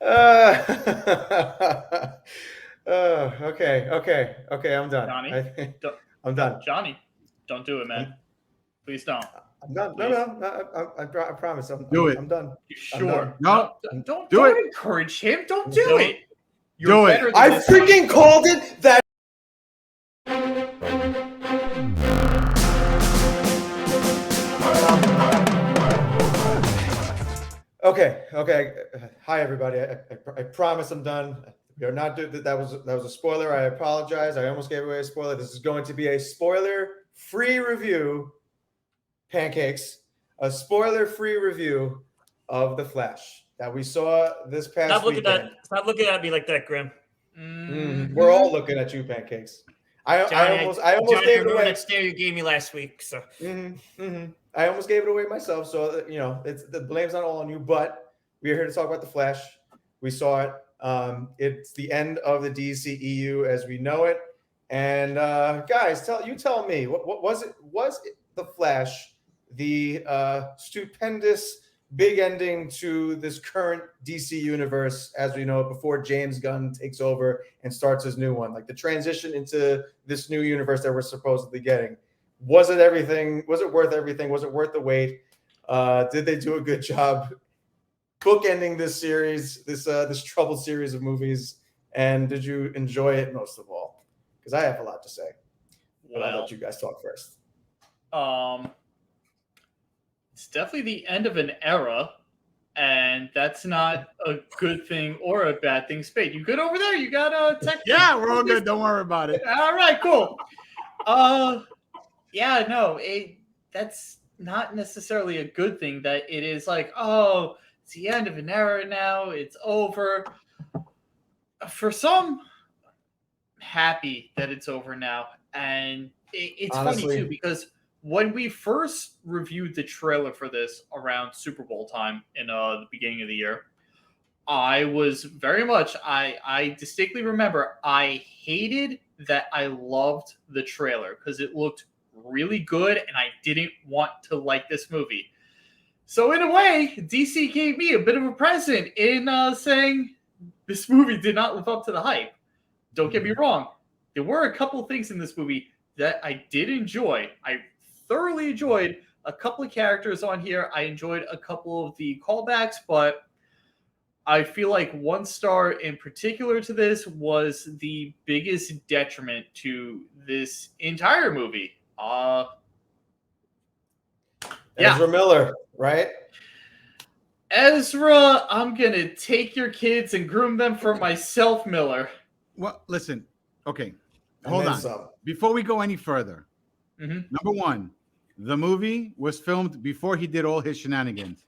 uh, okay. I'm done. Johnny, don't, I'm done. Johnny, don't do it, man. I'm, Please don't. I'm done. No, Please. I promise. Do it. I'm done. You I'm sure? done. No, Don't do it. encourage him. Don't do Don't. it. You're Do it. better than I this. freaking called it that. Okay. Hi, everybody. I promise I'm done. We are not doing that. That was a spoiler. I apologize. I almost gave away a spoiler. This is going to be a spoiler-free review, pancakes. A spoiler-free review of The Flash that we saw this past Stop looking weekend. stop looking at me like that, Grim. We're all looking at you, pancakes. I almost Johnny, gave it remember away. that stare you gave me last week. So I almost gave it away myself. So it's the blame's not all on you. But we are here to talk about The Flash. We saw it. It's the end of the DCEU as we know it. And guys, tell me, what was it? Was it The Flash the stupendous big ending to this current DC universe as we know it before James Gunn takes over and starts his new one? Like the transition into this new universe that we're supposedly getting. Was it everything? Was it worth everything? Was it worth the wait? Did they do a good job bookending this series, this troubled series of movies? And did you enjoy it most of all? Because I have a lot to say. But I'll let you guys talk first. It's definitely the end of an era, and that's not a good thing or a bad thing. Spade, you good over there? You got a tech? Yeah, we're all good. Don't worry about it. All right, cool. Yeah, no, that's not necessarily a good thing. That it is like, oh, it's the end of an era now. It's over. For some, happy that it's over now, and it's Honestly, funny too because when we first reviewed the trailer for this around Super Bowl time in the beginning of the year, I was very much I distinctly remember I hated that I loved the trailer because it looked really good and I didn't want to like this movie. So in a way, DC gave me a bit of a present in saying this movie did not live up to the hype. Don't get me wrong. There were a couple things in this movie that I did enjoy. I thoroughly enjoyed a couple of characters on here. I enjoyed a couple of the callbacks, but I feel like one star in particular to this was the biggest detriment to this entire movie. Ezra Miller, right? Ezra, I'm gonna take your kids and groom them for myself, Miller. Well, listen. Okay, hold on. Some. Before we go any further, number one, the movie was filmed before he did all his shenanigans.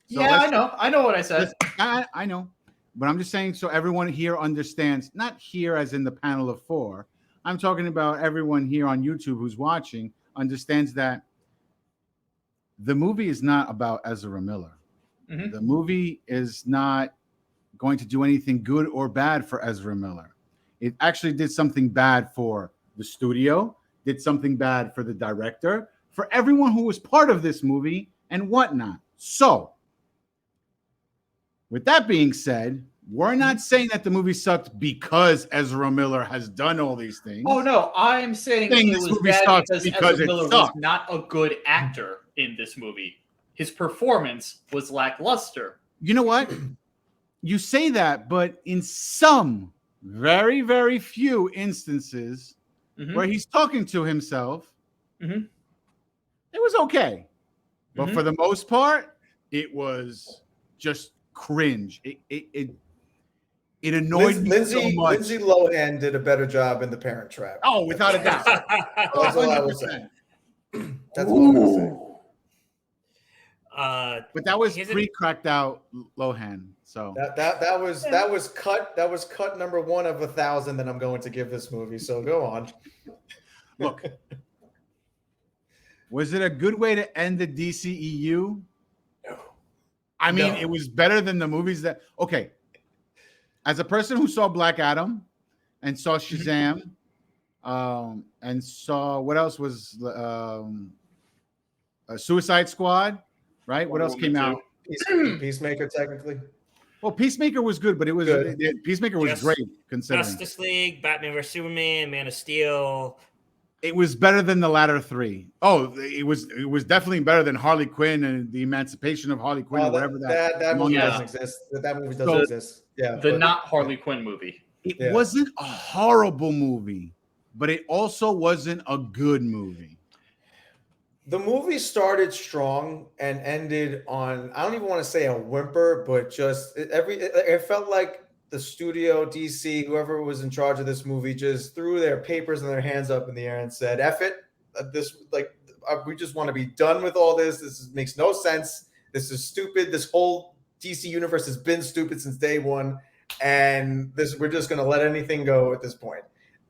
So yeah, I know what I said. I know, but I'm just saying so everyone here understands. Not here as in the panel of four. I'm talking about everyone here on YouTube who's watching understands that the movie is not about Ezra Miller. The movie is not going to do anything good or bad for Ezra Miller. It actually did something bad for the studio, did something bad for the director, for everyone who was part of this movie and whatnot. So, with that being said, we're not saying that the movie sucked because Ezra Miller has done all these things. Oh, no. I'm saying it was bad because Ezra Miller was not a good actor in this movie. His performance was lackluster. You know what? You say that, but in some very, very few instances where he's talking to himself, it was okay. But for the most part, it was just cringe. It annoyed me so much. Lindsay Lohan did a better job in The Parent Trap. Oh, without a doubt. That's all I was saying. That's what I'm going to say. But that was pre-cracked out Lohan. So that was cut number 1 of 1,000 that I'm going to give this movie. So go on. Look, was it a good way to end the DCEU? No. I mean, it was better than the movies that. Okay, as a person who saw Black Adam and saw Shazam, and saw what else was Suicide Squad. Right? What else came out Peacemaker technically. Well, Peacemaker was good, but it was Good. Peacemaker was Just- great considering. Justice League, Batman vs Superman, Man of Steel. It was better than the latter three. Oh, it was definitely better than Harley Quinn and the Emancipation of Harley Quinn or whatever that movie Yeah. doesn't exist. That movie doesn't So- exist. Yeah, The but- not Harley Quinn movie. It Yeah. wasn't a horrible movie, but it also wasn't a good movie. The movie started strong and ended on, I don't even want to say a whimper, but just it felt like the studio, DC, whoever was in charge of this movie, just threw their papers and their hands up in the air and said, F it. We just want to be done with all this. Makes no sense. This is stupid. This whole DC universe has been stupid since day one. And we're just going to let anything go at this point.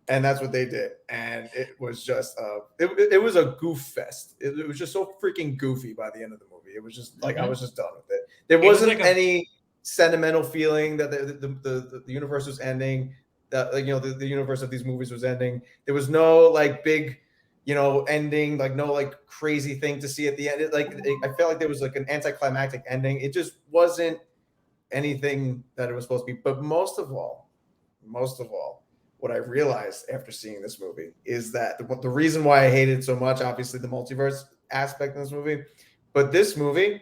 And that's what they did. And it was just, it was a goof fest. It was just so freaking goofy by the end of the movie. It was just like, I was just done with it. There wasn't like any sentimental feeling that the universe was ending, that, like, the universe of these movies was ending. There was no like big, ending, like no like crazy thing to see at the end. I felt like there was like an anticlimactic ending. It just wasn't anything that it was supposed to be. But most of all, what I realized after seeing this movie is that the reason why I hated it so much, obviously the multiverse aspect in this movie, but this movie,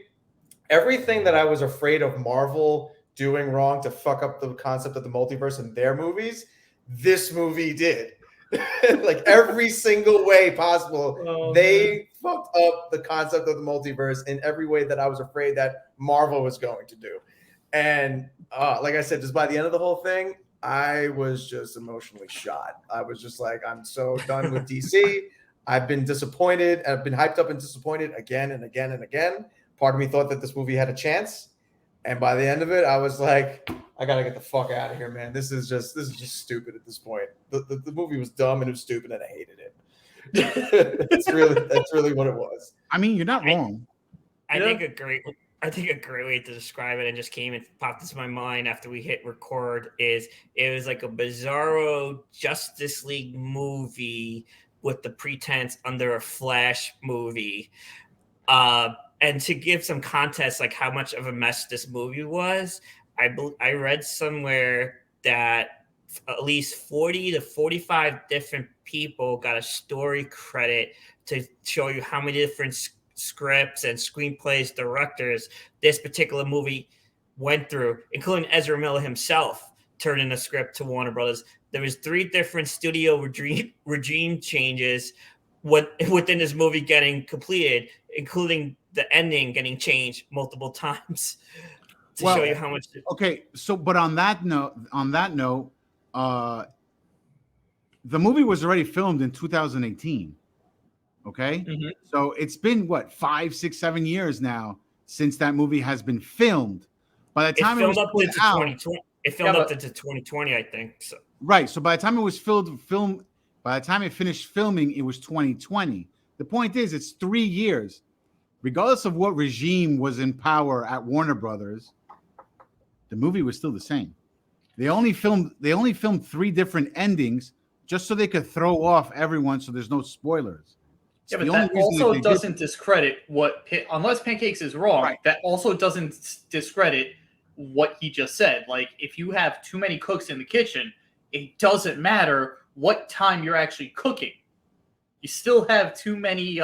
everything that I was afraid of Marvel doing wrong to fuck up the concept of the multiverse in their movies, this movie did. Like every single way possible, they fucked up the concept of the multiverse in every way that I was afraid that Marvel was going to do. And like I said, just by the end of the whole thing, I was just emotionally shot. I was just like, I'm so done with DC. I've been disappointed. I've been hyped up and disappointed again and again and again. Part of me thought that this movie had a chance. And by the end of it, I was like, I got to get the fuck out of here, man. This is just stupid at this point. The movie was dumb and it was stupid and I hated it. That's really what it was. I mean, you're not wrong. I think a great way to describe it, and just came and popped into my mind after we hit record, is it was like a bizarro Justice League movie with the pretense under a Flash movie. And to give some context, like how much of a mess this movie was, I read somewhere that at least 40 to 45 different people got a story credit to show you how many different scripts and screenplays, directors this particular movie went through, including Ezra Miller himself turning a script to Warner Brothers. There was 3 different studio regime changes within this movie getting completed, including the ending getting changed multiple times to show you how much. Okay, so but on that note, the movie was already filmed in 2018. Okay, Mhm. so it's been what 5, 6, 7 years now since that movie has been filmed. By the time it was put out, 2020. It filmed up into 2020, I think. So. Right. So by the time it was by the time it finished filming, it was 2020. The point is, it's 3 years. Regardless of what regime was in power at Warner Brothers, the movie was still the same. They only filmed 3 different endings just so they could throw off everyone, so there's no spoilers. Yeah, but that also doesn't discredit unless Pancakes is wrong, Right. that also doesn't discredit what he just said. Like, if you have too many cooks in the kitchen, it doesn't matter what time you're actually cooking. You still have too many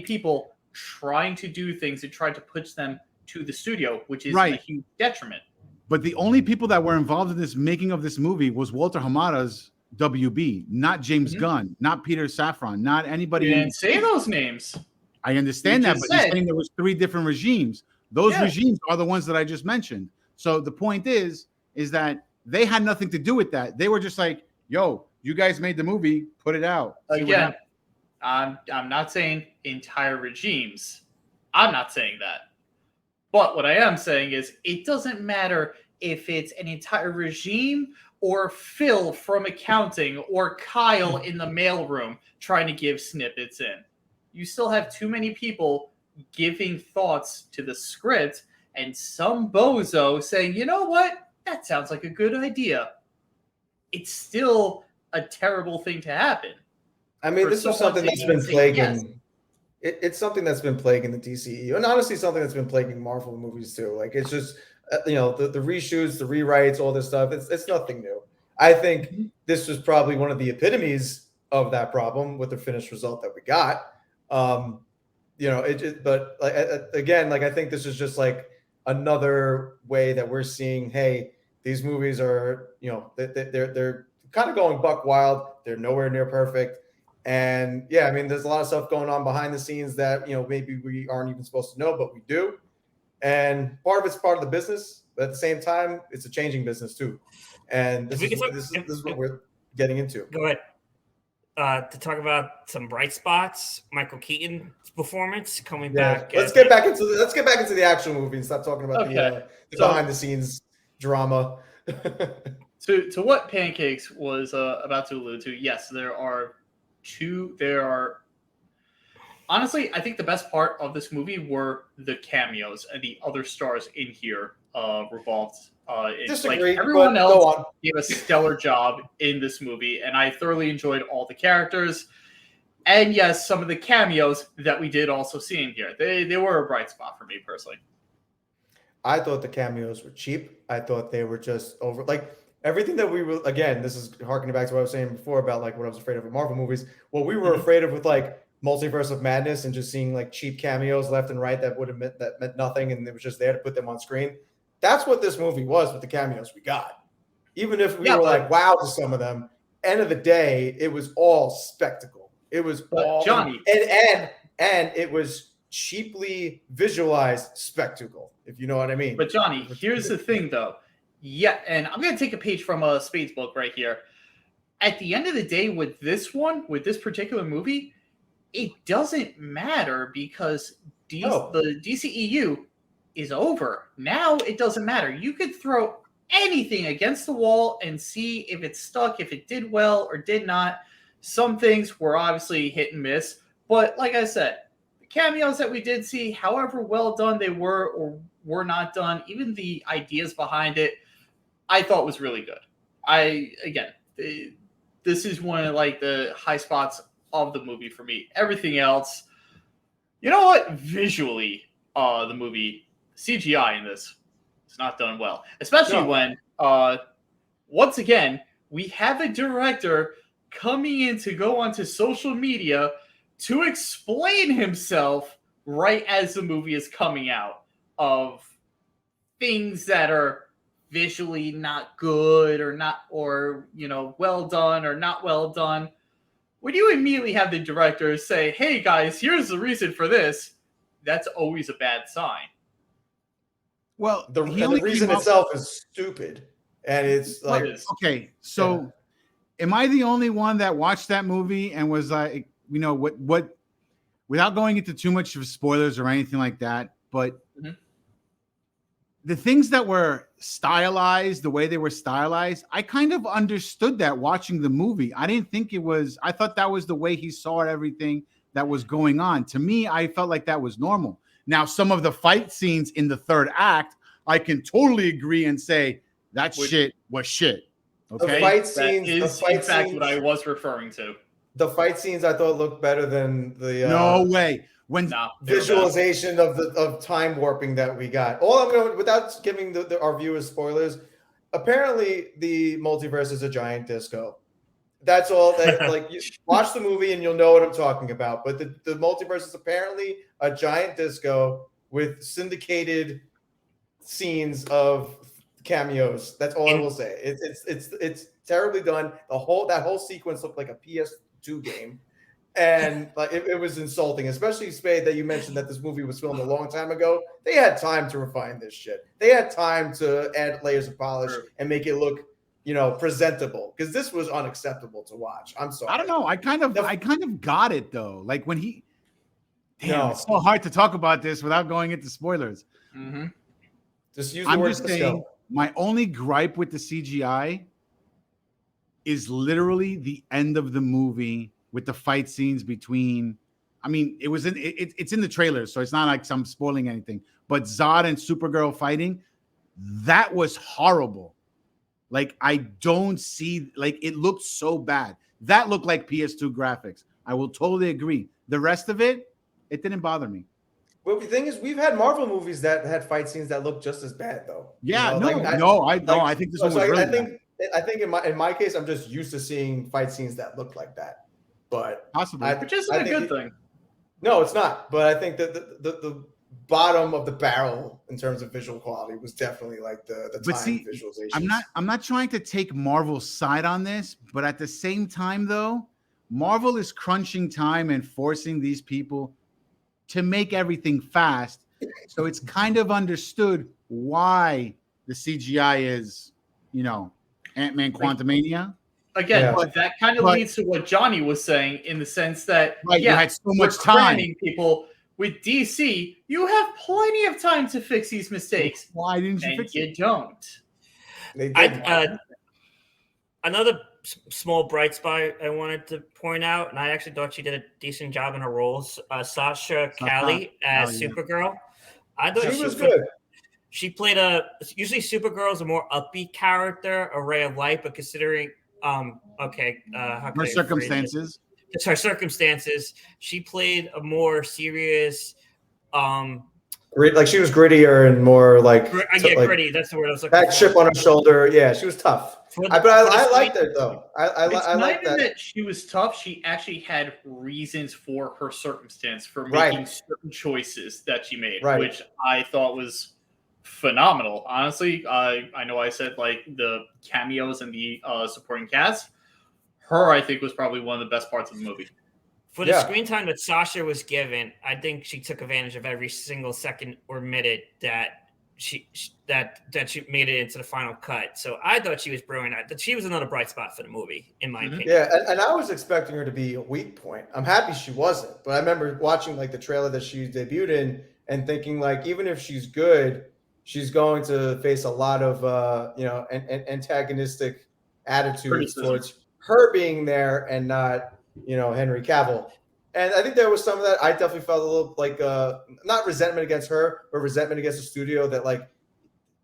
people trying to do things and trying to push them to the studio, which is a huge detriment. But the only people that were involved in this making of this movie was Walter Hamada's WB, not James Gunn, not Peter Safran, not anybody. You didn't say those names. I understand You that, just but you're said- saying there was 3 different regimes. Those regimes are the ones that I just mentioned. So the point is that they had nothing to do with that. They were just like, yo, you guys made the movie, put it out. See what Again, happens. I'm not saying entire regimes. I'm not saying that. But what I am saying is it doesn't matter if it's an entire regime or Phil from accounting or Kyle in the mailroom trying to give snippets in. You still have too many people giving thoughts to the script and some bozo saying, you know what? That sounds like a good idea. It's still a terrible thing to happen. I mean, For this was someone something to that's been even say plaguing. yes. it's something that's been plaguing the DCEU, and honestly, something that's been plaguing Marvel movies too. Like it's just the reshoots, the rewrites, all this stuff. It's nothing new. I think this was probably one of the epitomes of that problem with the finished result that we got. But like again, like I think this is just like another way that we're seeing, hey, these movies are, they're kind of going buck wild. They're nowhere near perfect. And yeah, I mean, there's a lot of stuff going on behind the scenes that, maybe we aren't even supposed to know, but we do. And part of it's part of the business, but at the same time, it's a changing business too. And this is what we're getting into. Go ahead. To talk about some bright spots, Michael Keaton's performance coming back. Let's get back into the actual movie and stop talking about the behind the scenes drama. To what Pancakes was about to allude to, yes, there are honestly, I think the best part of this movie were the cameos and the other stars in here revolved. Disagree, like everyone else gave a stellar job in this movie, and I thoroughly enjoyed all the characters. And yes, some of the cameos that we did also see in here, they were a bright spot for me personally. I thought the cameos were cheap. I thought they were just over, like everything that we were. Again, this is harkening back to what I was saying before about like what I was afraid of in Marvel movies. What we were afraid of with like Multiverse of Madness and just seeing like cheap cameos left and right that meant nothing, and it was just there to put them on screen. That's what this movie was with the cameos we got. Even if we were like wow to some of them, end of the day, it was all spectacle. It was all Johnny, and it was cheaply visualized spectacle, if you know what I mean. But Johnny, here's the thing though. Yeah, and I'm gonna take a page from Spade's book right here. At the end of the day, with this particular movie, it doesn't matter because the DCEU is over. Now it doesn't matter. You could throw anything against the wall and see if it stuck, if it did well or did not. Some things were obviously hit and miss, but like I said, the cameos that we did see, however well done they were or were not done, even the ideas behind it, I thought was really good. This is one of like the high spots of the movie for me. Everything else, you know what? Visually, the movie CGI in this is not done well, especially when once again we have a director coming in to go onto social media to explain himself right as the movie is coming out of things that are visually not good or well done or not well done. When you immediately have the director say, hey guys, here's the reason for this, that's always a bad sign. Well, the reason itself is stupid, and it's like okay. So, am I the only one that watched that movie and was like, what? Without going into too much of spoilers or anything like that, but the things that were stylized, the way they were stylized, I kind of understood that watching the movie. I didn't think it was. I thought that was the way he saw everything that was going on. To me, I felt like that was normal. Now, some of the fight scenes in the third act, I can totally agree and say that shit was shit. Okay, the fight scenes, what I was referring to. The fight scenes I thought looked better than the no way visualization of time warping that we got. All I'm going without giving our viewers spoilers. Apparently, the multiverse is a giant disco. That's all. Like, you watch the movie and you'll know what I'm talking about. But the multiverse is apparently a giant disco with syndicated scenes of cameos. That's all I will say. It's terribly done. That whole sequence looked like a PS2 game, and like it was insulting. Especially Spade, that you mentioned that this movie was filmed a long time ago. They had time to refine this shit. They had time to add layers of polish and make it look presentable, because this was unacceptable to watch. I'm sorry. I don't know. I kind of got it though. Like when it's so hard to talk about this without going into spoilers. Mm-hmm. Just use the word saying, my only gripe with the CGI is literally the end of the movie with the fight scenes between. I mean, it's in the trailers, so it's not like I'm spoiling anything. But Zod and Supergirl fighting, that was horrible. Like, I don't see, like, it looked so bad. That looked like PS2 graphics. I will totally agree. The rest of it It didn't bother me. Well, the thing is, we've had Marvel movies that had fight scenes that look just as bad, though. Yeah, You know, I think this one was really bad. I think in my case, I'm just used to seeing fight scenes that look like that. But Possibly. Which isn't a good thing. No, it's not. But I think that the bottom of the barrel in terms of visual quality was definitely like the time visualization. I'm not trying to take Marvel's side on this, but at the same time, though, Marvel is crunching time and forcing these people to make everything fast. So it's kind of understood why the CGI is, Ant-Man Quantumania. Again, that kind of leads to what Johnny was saying in the sense that, you had so much time. People with DC, you have plenty of time to fix these mistakes. Why didn't you fix it? You don't. They did. Another small bright spot I wanted to point out, and I actually thought she did a decent job in her roles. Sasha Calle as Supergirl. I thought she was good. She played usually Supergirl is a more upbeat character, a ray of light, but considering her circumstances. It's her circumstances. She played a more serious, like she was grittier and more like gritty. That's the word I was looking for. That chip on her shoulder. Yeah, she was tough. But I liked it though. I like that she was tough. She actually had reasons for her circumstance for making certain choices that she made, which I thought was phenomenal. Honestly, I know I said like the cameos and the supporting cast. Her, I think, was probably one of the best parts of the movie. For the screen time that Sasha was given, I think she took advantage of every single second or minute that she made it into the final cut. So I thought she was brilliant. She was another bright spot for the movie, in my opinion. Yeah, and I was expecting her to be a weak point. I'm happy she wasn't, but I remember watching like the trailer that she debuted in and thinking like even if she's good, she's going to face a lot of antagonistic attitudes towards her being there and not Henry Cavill. And I think there was some of that. I definitely felt a little like not resentment against her, but resentment against the studio that like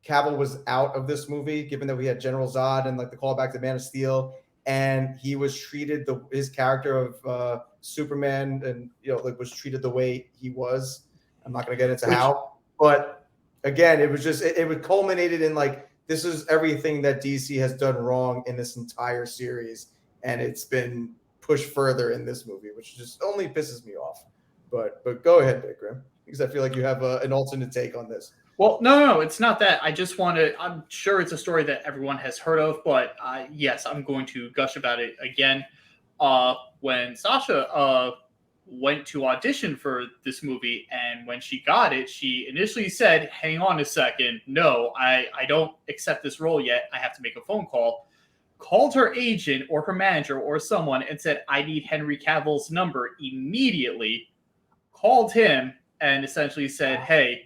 Cavill was out of this movie, given that we had General Zod and like the callback to Man of Steel, and he was treated his character of Superman and was treated the way he was. I'm not going to get into how, but again, it was just it culminated in like this is everything that DC has done wrong in this entire series, and it's been pushed further in this movie, which just only pisses me off. But go ahead, Big Grim, because I feel like you have an alternate take on this. Well, no, it's not that. I just want to. I'm sure it's a story that everyone has heard of, but yes, I'm going to gush about it again. When Sasha went to audition for this movie, and when she got it, she initially said, "Hang on a second, no, I don't accept this role yet. I have to make a phone call." Called her agent or her manager or someone and said, "I need Henry Cavill's number immediately." Called him and essentially said, "Hey,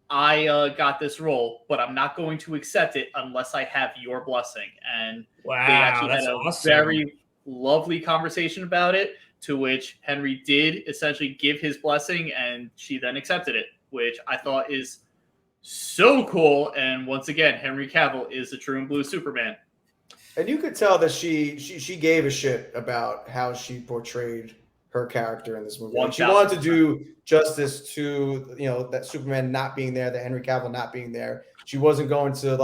I got this role, but I'm not going to accept it unless I have your blessing." And they actually had a very lovely conversation about it, to which Henry did essentially give his blessing, and she then accepted it, which I thought is so cool. And once again, Henry Cavill is the true and blue Superman. And you could tell that she gave a shit about how she portrayed her character in this movie. Like she wanted to do justice to that Superman not being there, that Henry Cavill not being there. She wasn't going to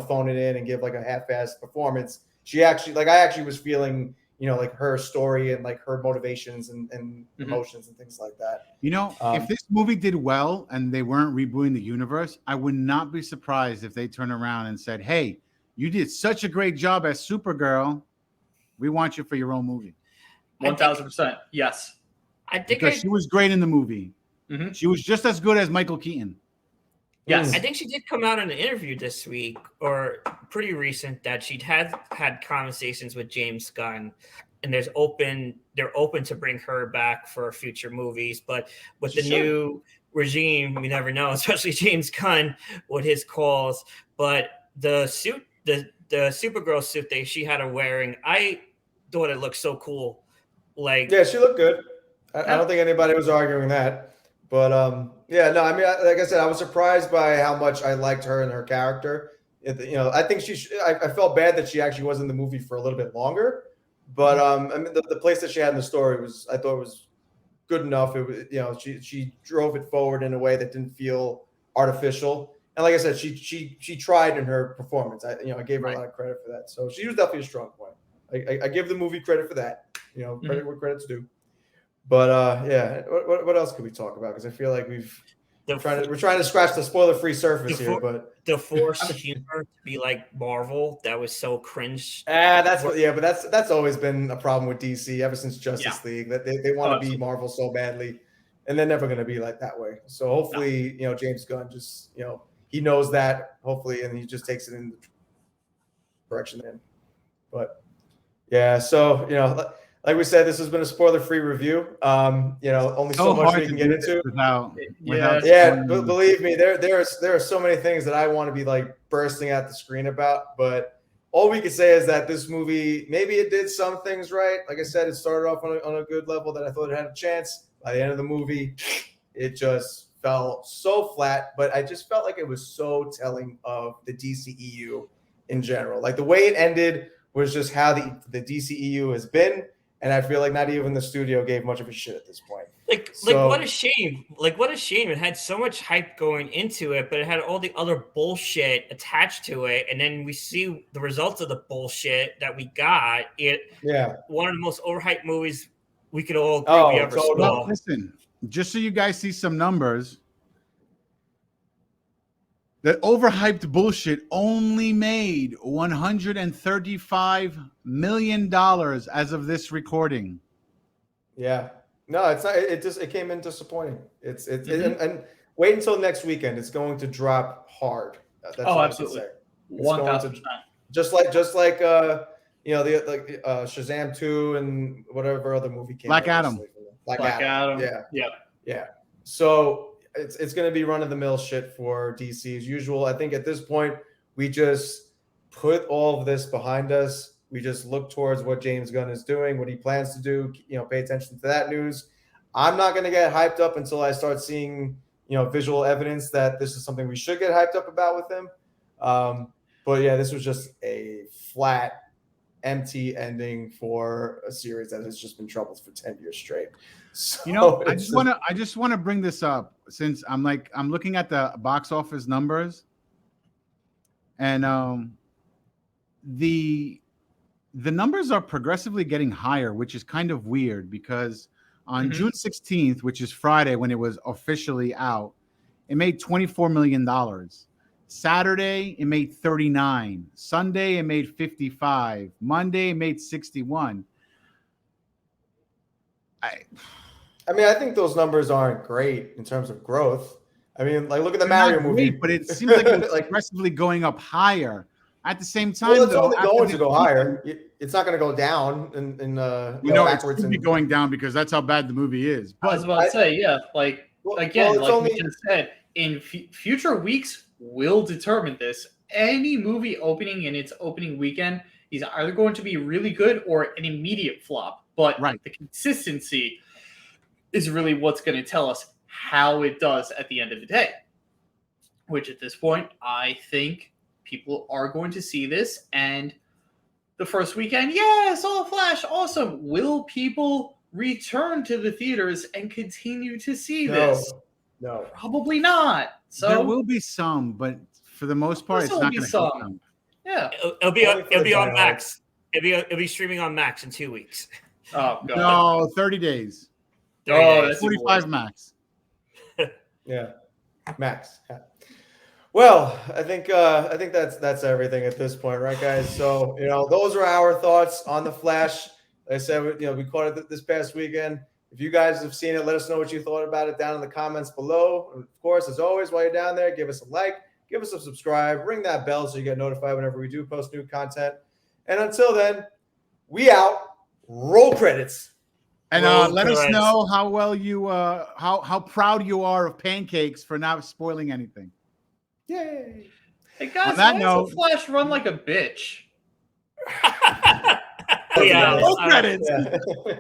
phone it in and give like a half-assed performance. She actually I actually was feeling like her story and like her motivations and emotions and things like that. If this movie did well and they weren't rebooting the universe, I would not be surprised if they turned around and said, "Hey, you did such a great job as Supergirl. We want you for your own movie." 1,000%. Yes. I think because she was great in the movie. Mm-hmm. She was just as good as Michael Keaton. Yes. I think she did come out in an interview this week or pretty recent that she'd had conversations with James Gunn, and they're open to bring her back for future movies. But with the new regime, we never know, especially James Gunn with his calls. But the suit, the Supergirl suit that she had her wearing, I thought it looked so cool. She looked good. I don't think anybody was arguing that. But like I said, I was surprised by how much I liked her and her character. I think I felt bad that she actually was in the movie for a little bit longer. But the place that she had in the story I thought was good enough. It was, she drove it forward in a way that didn't feel artificial. And like I said, she tried in her performance. I gave her a lot of credit for that. So she was definitely a strong point. I give the movie credit for that. Credit where credit's due. But yeah, what else could we talk about? Because I feel like we're trying to scratch the spoiler-free surface here, but the forced humor to be like Marvel, that was so cringe. But that's always been a problem with DC ever since Justice League, that they want to be Marvel so badly, and they're never going to be like that way. So hopefully, James Gunn just he knows that, hopefully, and he just takes it in the direction then. But yeah, so like we said, this has been a spoiler-free review. Only so much we can get into. Believe me, there are so many things that I want to be like bursting at the screen about. But all we can say is that this movie, maybe it did some things right. Like I said, it started off on a good level that I thought it had a chance. By the end of the movie, it just fell so flat. But I just felt like it was so telling of the DCEU in general. Like the way it ended was just how the DCEU has been. And I feel like not even the studio gave much of a shit at this point. Like what a shame. Like, what a shame. It had so much hype going into it, but it had all the other bullshit attached to it. And then we see the results of the bullshit that we got. One of the most overhyped movies we could all agree we ever saw. Well, listen, just so you guys see some numbers, that overhyped bullshit only made $135 million as of this recording. Yeah. No, it's not. It came in disappointing. And wait until next weekend. It's going to drop hard. That's absolutely. 1,000%. Just like the Shazam 2 and whatever other movie came. Black Adam. Black Adam. Yeah. So it's going to be run-of-the-mill shit for DC as usual. I think at this point, we just put all of this behind us. We just look towards what James Gunn is doing, what he plans to do. Pay attention to that news. I'm not going to get hyped up until I start seeing, visual evidence that this is something we should get hyped up about with him. But yeah, this was just a flat, empty ending for a series that has just been troubled for 10 years straight. So I just want to bring this up, since I'm looking at the box office numbers, and the numbers are progressively getting higher, which is kind of weird, because on June 16th, which is Friday when it was officially out, it made $24 million. Saturday, it made 39. Sunday, it made 55. Monday, it made 61. I think those numbers aren't great in terms of growth. I mean, like, look at the Mario movie. But it seems like it's aggressively going up higher. At the same time, it's only going to go higher. It's not going to go down. It should be going down because that's how bad the movie is. But I was about to say, we just said, in future weeks will determine this. Any movie opening in its opening weekend is either going to be really good or an immediate flop. But the consistency is really what's going to tell us how it does at the end of the day. Which at this point, I think people are going to see this, and the first weekend, yes, all Flash, awesome. Will people return to the theaters and continue to see this? No, probably not. So there will be some, but for the most part, it's not going to help them. Yeah, it'll be on Max. It'll be streaming on Max in 2 weeks. Oh God. No, 30 days. 30 days. That's 45 Max. Yeah, Max. Yeah. Well, I think that's everything at this point, right, guys? So those are our thoughts on the Flash. Like I said, we caught it this past weekend. If you guys have seen it, let us know what you thought about it down in the comments below. And of course, as always, while you're down there, give us a like, give us a subscribe, ring that bell so you get notified whenever we do post new content. And until then, we out. Roll credits. And let us know how well you how proud you are of Pancakes for not spoiling anything. Yay! Hey guys, why does the Flash run like a bitch? Yeah. Roll credits. Yeah.